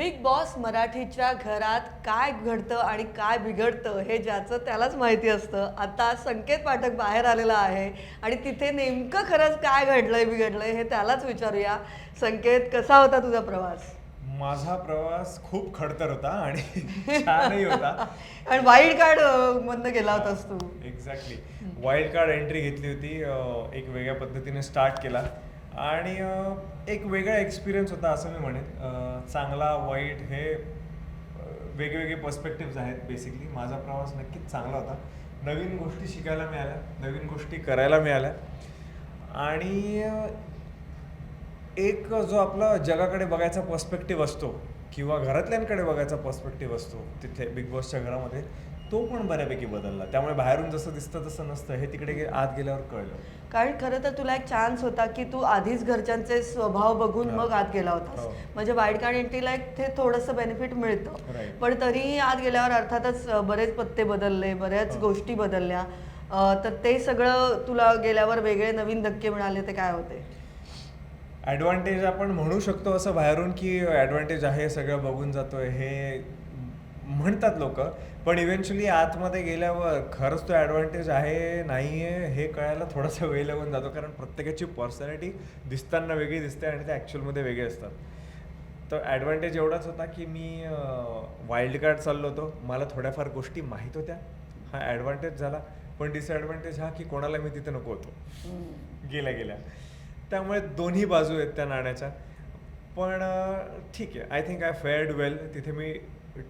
Big boss मराठीच्या घरात काय घडतं आणि काय बिघडतं हे ज्याचं त्यालाच माहिती असतं. आता संकेत पाठक बाहेर आलेला आहे आणि तिथे नेमकं खरंच काय घडलंय बिघडलंय हे त्यालाच विचारूया. संकेत, कसा होता तुझा प्रवास? माझा प्रवास खूप खडतर होता आणि छानही होता. आणि वाईल्ड कार्ड मधनं गेला होतास तू. एक्झॅक्टली. वाईल्ड कार्ड एंट्री घेतली होती. एक वेगळ्या पद्धतीने स्टार्ट केला आणि एक वेगळा एक्सपिरियन्स होता असं मी म्हणेन. चांगला वाईट हे वेगवेगळे पर्स्पेक्टिव्ज आहेत. बेसिकली माझा प्रवास नक्कीच चांगला होता. नवीन गोष्टी शिकायला मिळाल्या, नवीन गोष्टी करायला मिळाल्या आणि एक जो आपला जगाकडे बघायचा पर्स्पेक्टिव्ह असतो किंवा घरातल्यांकडे बघायचा पर्स्पेक्टिव्ह असतो तिथे बिग बॉसच्या घरामध्ये, तो पण बऱ्यापैकी बदलला. त्यामुळे बाहेरून जसं दिसतं तसं नसतं हे तिकडे आत गेल्यावर कळलं. कारण खरं तर तुला एक चान्स होता की तू आधीच घरच्यांचे स्वभाव बघून मग आत गेला होतास. हो. म्हणजे वाईल्ड कार्ड एंट्रीला एक ते थोडंसं बेनिफिट मिळतं. Right. पण तरीही आत गेल्यावर अर्थातच बरेच पत्ते बदलले, बऱ्याच गोष्टी बदलल्या. तर ते सगळं तुला गेल्यावर वेगळे नवीन धक्के मिळाले, ते काय होते? ॲडव्हान्टेज आपण म्हणू शकतो असं बाहेरून की ॲडव्हान्टेज आहे, सगळं बघून जातोय हे म्हणतात लोक, पण इव्हेंच्युअली आतमध्ये गेल्यावर खरंच तो ॲडव्हान्टेज आहे नाही आहे हे कळायला थोडासा वेळ लागून जातो. कारण प्रत्येकाची पर्सनॅलिटी दिसताना वेगळी दिसते आणि ते ॲक्च्युअलमध्ये वेगळे असतात. तर ॲडव्हान्टेज एवढाच होता की मी वाईल्ड कार्ड चाललो होतो, मला थोड्याफार गोष्टी माहीत होत्या, हा ॲडव्हान्टेज झाला. पण डिसॲडव्हान्टेज हा की कोणाला मी तिथे नको होतो गेल्या गेल्या. त्यामुळे दोन्ही बाजू आहेत त्या नाण्याच्या. पण ठीक आहे, आय थिंक आय फेअर्ड वेल. तिथे मी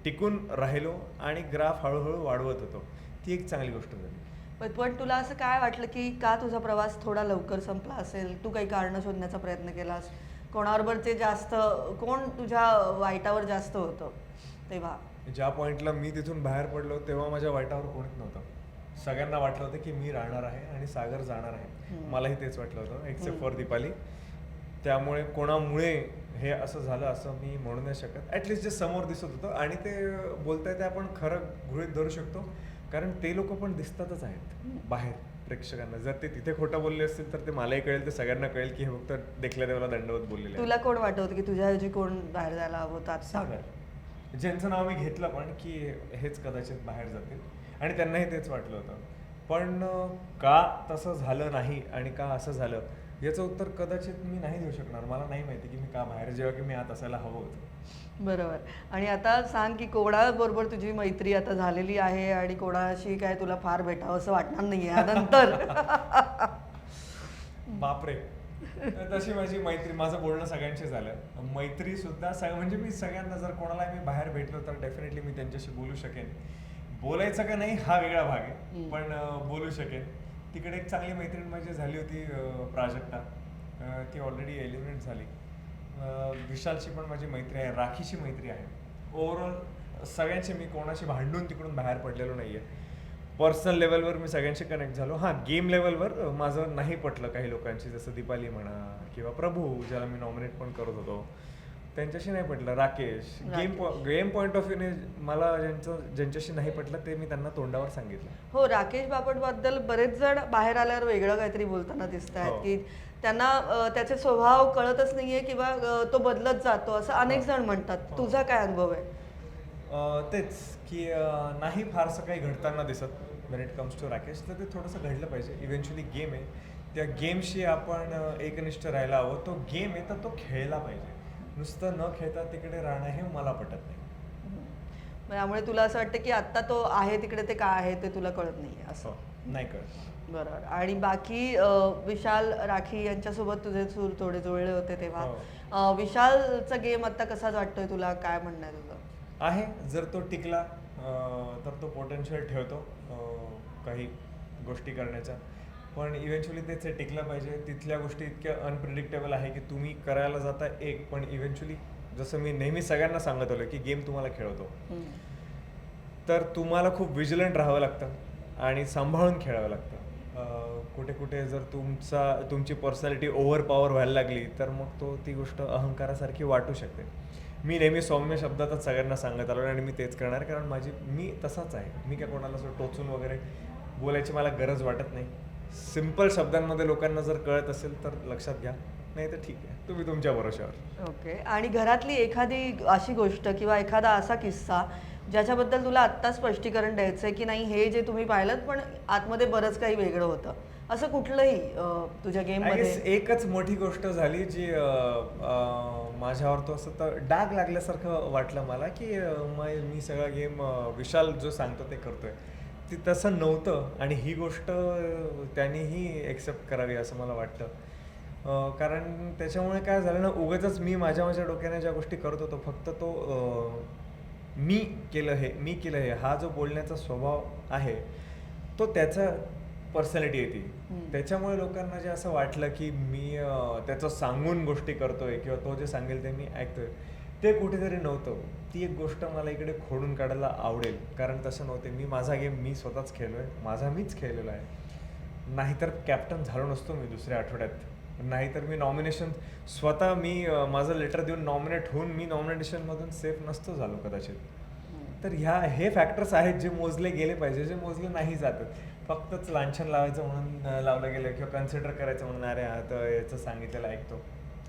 टिकून राहिलो आणि ग्राफ हळूहळू वाढवत होतो. ती एक चांगली गोष्ट झाली. पण तुला असं काय वाटलं की का तुझा प्रवास थोडा लवकर संपला असेल? तू काही कारणं शोधण्याचा प्रयत्न केलास? कोणाबरोबरचे जास्त, कोण तुझ्या वाईटावर जास्त होतं तेव्हा? ज्या पॉईंटला मी तिथून बाहेर पडलो तेव्हा माझ्या वाईटावर कोणीच नव्हतं. सगळ्यांना वाटलं होतं की मी राहणार आहे आणि सागर जाणार आहे. मलाही तेच वाटलं होतं एक्सेप्ट फॉर दीपाली. त्यामुळे कोणामुळे हे असं झालं असं मी म्हणू नाही शकत. ॲटलिस्ट जे समोर दिसत होतं आणि ते बोलताय ते आपण खरं गृहीत धरू शकतो. कारण ते लोक पण दिसतातच आहेत बाहेर प्रेक्षकांना. जर ते तिथे खोटं बोलले असतील तर ते मलाही कळेल, ते सगळ्यांना कळेल की हे फक्त देखल्या देवाला दंडवत बोललेले. तुला कोण वाटत होतं की तुझ्याऐवजी कोण बाहेर जायला हवं होतं आता? सागर, ज्यांचं नाव मी घेतलं पण की हेच कदाचित बाहेर जातील आणि त्यांनाही तेच वाटलं होतं. पण का तसं झालं नाही आणि का असं झालं याचं उत्तर कदाचित मी नाही देऊ शकणार. मला नाही माहिती की मी का बाहेर, जेव्हा की मी आत असायला हवं होतं. बरोबर. आणि आता सांग की कोणाबरोबर तुझी मैत्री आता झालेली आहे आणि कोणाशी काय तुला फार भेटावं असं वाटणार नाहीये नंतर? बापरे, तशी माझी मैत्री, माझं बोलणं सगळ्यांशी झालं. मैत्री सुद्धा म्हणजे मी सगळ्यांना, जर कोणाला मी बाहेर भेटलो तर डेफिनेटली मी त्यांच्याशी बोलू शकेन. बोलायचं का नाही हा वेगळा भाग आहे, पण बोलू शकेन. तिकडे एक चांगली मैत्रीण माझी झाली होती, प्राजक्ता. ती ऑलरेडी एलिमिनेट झाली. विशालशी पण माझी मैत्री आहे, राखीची मैत्री आहे. ओव्हरऑल सगळ्यांशी मी कोणाशी भांडून तिकडून बाहेर पडलेलो नाही आहे. पर्सनल लेवलवर मी सगळ्यांशी कनेक्ट झालो. हां, गेम लेवलवर माझं नाही पटलं काही लोकांशी, जसं दीपाली म्हणा किंवा प्रभू ज्याला मी नॉमिनेट पण करत होतो, त्यांच्याशी नाही पटलं. राकेश, गेम पॉईंट ऑफ व्ह्यूने मला ज्यांच्याशी नाही पटलं ते मी त्यांना तोंडावर सांगितलं. हो, राकेश बापट बद्दल बरेच जण बाहेर आल्यावर वेगळं काहीतरी बोलताना दिसत आहेत की त्यांना त्याचे स्वभाव कळतच नाहीये किंवा तो बदलत जातो असं अनेक जण म्हणतात. तुझा काय अनुभव आहे? तेच की नाही फारसं काही घडताना दिसत when it comes to Rakesh. तर ते थोडंसं घडलं पाहिजे. इव्हेंच्युअली गेम आहे, त्या गेमशी आपण एकनिष्ठ राहायला हवं. तो गेम आहे तर तो खेळला पाहिजे. नुसतं न खेळता तिकडे राहणं हे मला पटत नाही. त्यामुळे तुला असं वाटतं की आत्ता तो आहे तिकडे ते काय आहे ते तुला कळत नाहीये असं? नाही कळत. बरोबर. आणि बाकी विशाल, राखी यांच्यासोबत तुझे सूर थोडे जुळले होते तेव्हा. विशालचा गेम आता कसाच वाटतोय तुला? काय म्हणणं आहे तुझं? आहे, जर तो टिकला तर तो पोटेन्शियल ठेवतो काही गोष्टी करण्याचा. पण इव्हेंच्युअली तेच टिकलं पाहिजे. तिथल्या गोष्टी इतक्या अनप्रिडिक्टेबल आहे की तुम्ही करायला जाता एक, पण इव्हेंच्युअली जसं मी नेहमी सगळ्यांना सांगत आलो की गेम तुम्हाला खेळवतो, तर तुम्हाला खूप विजिलंट राहावं लागतं आणि सांभाळून खेळावं लागतं. कुठे कुठे जर तुमची पर्सनॅलिटी ओव्हर पॉवर व्हायला लागली तर मग ती गोष्ट अहंकारासारखी वाटू शकते. मी नेहमी सौम्य शब्दातच सगळ्यांना सांगत आलो आणि मी तेच करणार, कारण मी तसाच आहे. मी काय कोणाला असं टोचून वगैरे बोलायची मला गरज वाटत नाही. सिंपल शब्दांमध्ये लोकांना जर कळत असेल तर लक्षात घ्या, नाही तर ठीक आहे, तुम्ही तुमच्या भरोशावर. ओके. आणि घरातली एखादी अशी गोष्ट किंवा एखादा असा किस्सा ज्याच्याबद्दल तुला आत्ता स्पष्टीकरण द्यायचंय की नाही हे जे तुम्ही पाहिलं पण आतमध्ये बरंच काही वेगळं होतं असं कुठलंही तुझ्या गेम आय गेस मध्ये? एकच मोठी गोष्ट झाली जी माझ्यावर तो असं तर डाग लागल्यासारखं वाटलं मला की मी सगळा गेम विशाल जो सांगतो ते करतोय, ती तसं नव्हतं. आणि ही गोष्ट त्यांनीही एक्सेप्ट करावी असं मला वाटतं. कारण त्याच्यामुळे काय झालं ना, उगाचच मी माझ्या माझ्या डोक्याने ज्या गोष्टी करत होतो फक्त तो मी मी केलं हे हा जो बोलण्याचा स्वभाव आहे तो त्याचा पर्सनॅलिटी आहे ती. हम्म. त्याच्यामुळे लोकांना जे असं वाटलं की मी त्याचं सांगून गोष्टी करतोय किंवा तो जे सांगेल ते मी ऐकतोय, ते कुठेतरी नव्हतं. ती एक गोष्ट मला इकडे खोडून काढायला आवडेल, कारण तसं नव्हते. मी माझा गेम मी स्वतःच खेळलोय, माझा मीच खेळलेला आहे. नाहीतर कॅप्टन झालो नसतो मी दुसऱ्या आठवड्यात. नाहीतर मी नॉमिनेशन स्वतः माझं लेटर देऊन नॉमिनेट होऊन मी नॉमिनेशनमधून सेफ नसतो झालो कदाचित. तर हे फॅक्टर्स आहेत जे मोजले गेले पाहिजे, जे मोजले नाही जातात. फक्तच लांछन लावायचं म्हणून लावलं गेलं किंवा कन्सिडर करायचं म्हणून अरे हा तर याचं सांगितलेलं ऐकतो,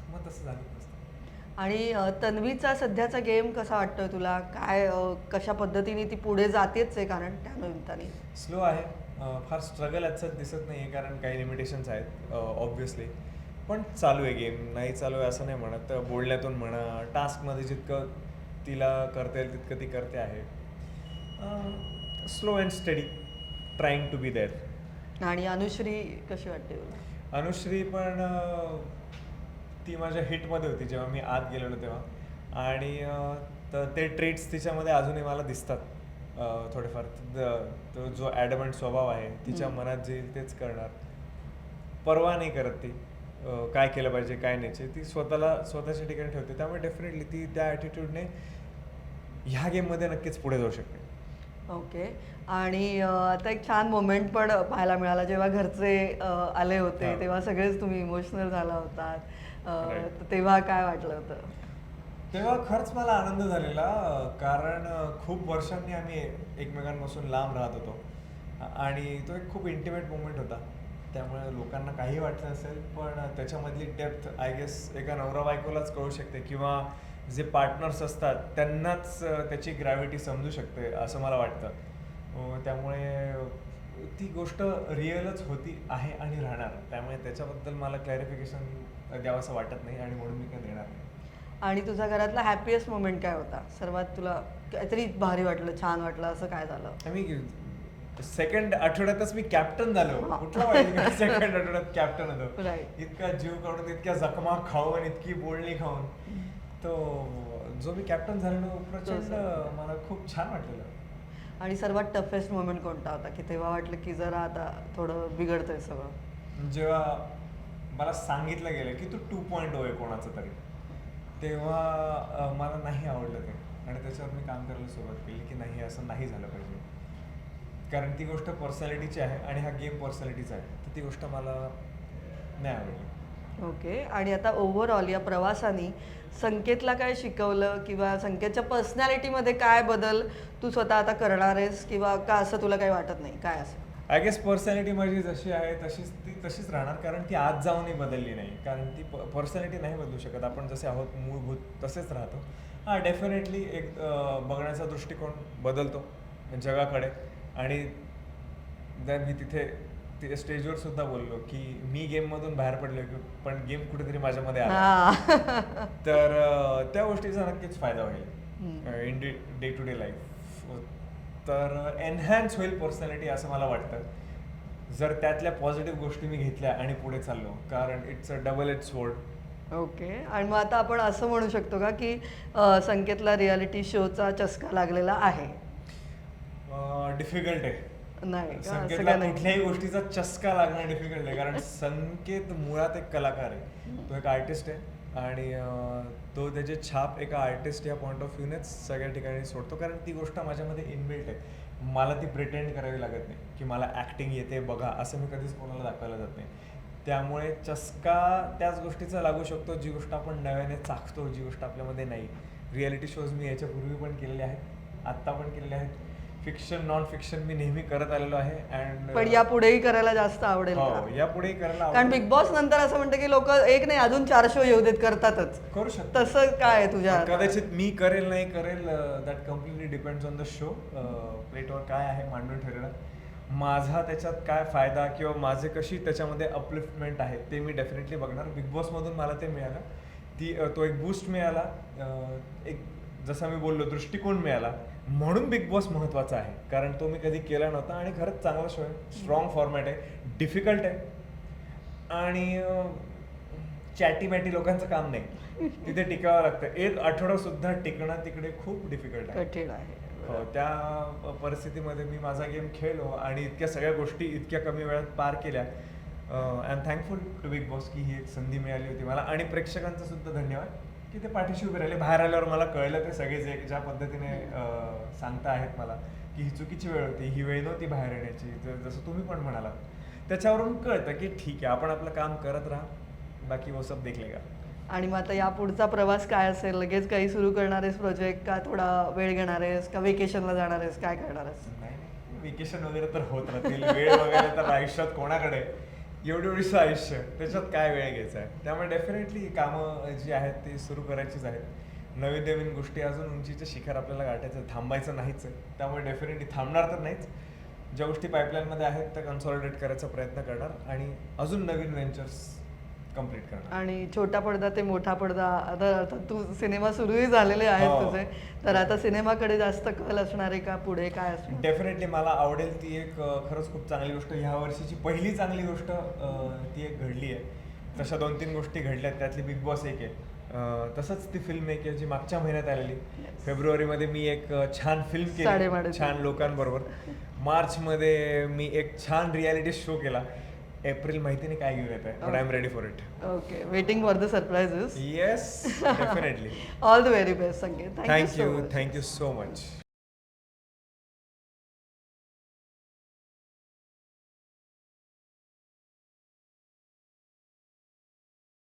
मग तसं झालं नसतं. आणि तन्वीचा सध्याचा गेम कसा वाटतोय तुला? काय कशा पद्धतीने ती पुढे जातेच आहे कारण त्या निमित्ताने? स्लो आहे. फार स्ट्रगल याचं दिसत नाही आहे कारण काही लिमिटेशन्स आहेत ऑब्व्हियसली. पण चालू आहे गेम, नाही चालू आहे असं नाही म्हणत. बोलण्यातून म्हणा, टास्कमध्ये जितकं तिला करता येईल तितकं ती करते आहे. Slow and steady, trying to be there. आणि अनुश्री कशी वाटते तुला? अनुश्री पण ती माझ्या हिटमध्ये होती जेव्हा मी आत गेलेलो तेव्हा. आणि तर ते ट्रेट्स तिच्यामध्ये अजूनही मला दिसतात थोडेफार. तो जो ॲडमंट स्वभाव आहे, तिच्या मनात जे येईल तेच करणार, परवा नाही करत ती काय केलं पाहिजे काय नाही, ती स्वतःच्या ठिकाणी ठेवते. त्यामुळे डेफिनेटली ती त्या ॲटिट्यूडने ह्या गेममध्ये नक्कीच पुढे जाऊ शकते. ओके. आणि आता एक छान मोमेंट पण पाहायला मिळाला जेव्हा घरचे आले होते हां. तेव्हा सगळेच तुम्ही इमोशनल झाला होतात. Right. तर तेव्हा काय वाटलं होतं? तेव्हा खरंच मला आनंद झालेला, कारण खूप वर्षांनी आम्ही एकमेकांपासून लांब राहत होतो. आणि तो एक खूप इंटिमेट मोमेंट होता. त्यामुळे लोकांना काही वाटलं असेल पण त्याच्यामधली डेप्थ आय गेस एका नवरा बायकोलाच कळू शकते किंवा जे पार्टनर्स असतात त्यांनाच त्याची ग्रॅव्हिटी समजू शकते असं मला वाटतं. त्यामुळे ती गोष्ट रिअलच होती आहे आणि राहणार. त्यामुळे त्याच्याबद्दल मला क्लॅरिफिकेशन द्यावंसं वाटत नाही आणि म्हणून मी काही देणार नाही. आणि तुझ्या घरातला हॅपीएस्ट मोमेंट काय होता? सर्वात तुला काहीतरी भारी वाटलं, छान वाटलं असं काय झालं? मी सेकंड आठवड्यातच मी कॅप्टन झालो. हा. कुठला पाहिजे सेकंड आठवड्यात कॅप्टन होतो. राईट. इतका जीव काढून, इतक्या जखमा खाऊन, इतकी बोलणी खाऊन, तो जो मी कॅप्टन झालेलो प्रचंड मला खूप छान वाटलेलं. आणि सर्वात टफेस्ट मोमेंट कोणता होता की तेव्हा वाटलं की जरा आता थोडं बिघडतंय सगळं? जेव्हा मला सांगितलं गेलं की तू 2.0 आहे कोणाचं तरी, तेव्हा मला नाही आवडलं ते. आणि त्याच्यावर मी काम करायला सुरुवात केली की नाही, असं नाही झालं पाहिजे. कारण ती गोष्ट पर्सनॅलिटीची आहे आणि हा गेम पर्सनॅलिटीचा आहे, तर ती गोष्ट मला नाही आवडली. ओके. आणि आता ओव्हरऑल या प्रवासाने संकेतला काय शिकवलं किंवा संकेतच्या पर्सनॅलिटीमध्ये काय बदल तू स्वतः आता करणार आहेस किंवा का असं तुला काही वाटत नाही? काय असं? आय गेस पर्सनॅलिटी माझी जशी आहे तशीच राहणार, कारण ती आज जाऊनही बदलली नाही. कारण ती पर्सनॅलिटी नाही बदलू शकत. आपण जसे आहोत मूलभूत तसेच राहतो. हां, डेफिनेटली एक बघण्याचा दृष्टिकोन बदलतो जगाकडे. आणि मी तिथे स्टेजवर सुद्धा बोललो की मी गेममधून बाहेर पडलो पण गेम कुठेतरी माझ्यामध्ये आला. तर त्या गोष्टीचा नक्कीच फायदा होईल in day to day life. तर एनहॅन्स होईल पर्सनॅलिटी असं मला वाटतं, जर त्यातल्या पॉझिटिव्ह गोष्टी मी घेतल्या आणि पुढे चाललो, कारण it's a double edge sword. Okay. आणि मग आता आपण असं म्हणू शकतो का की संकेतला रियालिटी शोचा चस्का लागलेला आहे? डिफिकल्ट आहे. नाही का? असं संकेतला काय नाही? कुठल्याही गोष्टीचा चस्का लागणं डिफिकल्ट आहे, कारण संकेत मुळात एक कलाकार आहे, तो एक आर्टिस्ट आहे. आणि तो त्याची छाप एका आर्टिस्ट या पॉईंट ऑफ व्ह्यूनेच सगळ्या ठिकाणी सोडतो, कारण ती गोष्ट माझ्यामध्ये इनबिल्ट आहे. मला ती प्रिटेंड करावी लागत नाही की मला ॲक्टिंग येते बघा, असं मी कधीच कोणाला दाखवायला जात नाही. त्यामुळे चस्का त्याच गोष्टीचा लागू शकतो जी गोष्ट आपण नव्याने चाखतो, जी गोष्ट आपल्यामध्ये नाही. रियालिटी शोज मी याच्यापूर्वी पण केलेले आहेत, आत्ता पण केलेले आहेत. फिक्शन नॉन फिक्शन मी नेहमी करत आलेलो आहे अँड पण यापुढेही करायला जास्त आवडेल का? हो यापुढेही करायला कारण आवडेल. बिग बॉस नंतर असं म्हणतं की लोक एक नाही अजून 4 शो येऊ देत करतातच. करू शकतो. तसं काय आहे तुझ्या हातात? कदाचित मी करेल नाही करेल that completely depends on the show. प्लेटवर काय आहे मांडून ठेवलेलं, माझा त्याच्यात काय फायदा किंवा माझे कशी त्याच्यामध्ये अपलिफ्टमेंट आहे ते मी डेफिनेटली बघणार. बिग बॉसमधून मला ते मिळालं, तो एक बूस्ट मिळाला, एक जसं मी बोललो दृष्टिकोन मिळाला, म्हणून बिग बॉस महत्त्वाचा आहे. कारण तो मी कधी केला नव्हता आणि खरंच चांगला शो आहे, स्ट्रॉंग फॉर्मॅट आहे, डिफिकल्ट आहे आणि चॅटी मॅटी लोकांचं काम नाही, तिथे टिकावं लागतं. एक आठवडा सुद्धा टिकणं तिकडे खूप डिफिकल्ट आहे. कठीण आहे. हो, त्या परिस्थितीमध्ये मी माझा गेम खेळलो आणि इतक्या सगळ्या गोष्टी इतक्या कमी वेळात पार केल्या. I am thankful to Big Boss की ही एक संधी मिळाली होती मला, आणि प्रेक्षकांचं सुद्धा धन्यवाद की ते पाठीशी उभे राहिले. बाहेर आल्यावर मला कळलं ते सगळे जे ज्या पद्धतीने सांगता आहेत मला की ही चुकीची वेळ होती, ही वेळ नव्हती बाहेर येण्याची, जसं तुम्ही पण म्हणालात, त्याच्यावरून कळतं की ठीक आहे आपण आपलं काम करत राहा, बाकी वो सब देख लेगा. आणि मग आता या पुढचा प्रवास काय असेल? लगेच काही सुरू करणार आहेस प्रोजेक्ट, का थोडा वेळ घेणार आहेस, का वेकेशनला जाणार आहेस, काय करणार आहेस? नाही, वेकेशन वगैरे तर होत राहतील, वेळ वगैरे तर आयुष्यात कोणाकडे एवढीसं आयुष्य, त्याच्यात काय वेळ घ्यायचा आहे. त्यामुळे डेफिनेटली कामं जी आहेत ती सुरू करायचीच आहेत. नवीन नवीन गोष्टी, अजून उंचीचं शिखर आपल्याला गाठायचं, थांबायचं नाहीच आहे. त्यामुळे डेफिनेटली थांबणार तर नाहीच. ज्या गोष्टी पाईपलाईनमध्ये आहेत त्या कन्सॉलिडेट करायचा प्रयत्न करणार आणि अजून नवीन व्हेंचर्स कम्प्लीट करणार. आणि छोटा पडदा ते मोठा पडदा, आता तू सिनेमा सुरूही झालेले आहेत हो. तुझे, तर आता सिनेमाकडे जास्त कल असणार आहे का पुढे, काय असणार? डेफिनेटली मला आवडेल ती एक खरंच खूप चांगली गोष्ट, ह्या वर्षीची पहिली चांगली गोष्ट ती एक घडली आहे. तशा 2-3 गोष्टी घडल्यात, त्यातली बिग बॉस एक आहे. तसंच ती फिल्म एक आहे जी मागच्या महिन्यात आलेली. फेब्रुवारीमध्ये मी एक छान फिल्म केली साडेमाडे. छान लोकांबरोबर. मार्चमध्ये मी एक छान रियालिटी शो केला. एप्रिल माहिती नाही काय घेऊन येत आहे, but I am ready for it. Okay, waiting for the surprises. Yes, definitely. All the very best Sanket. Thank you so much.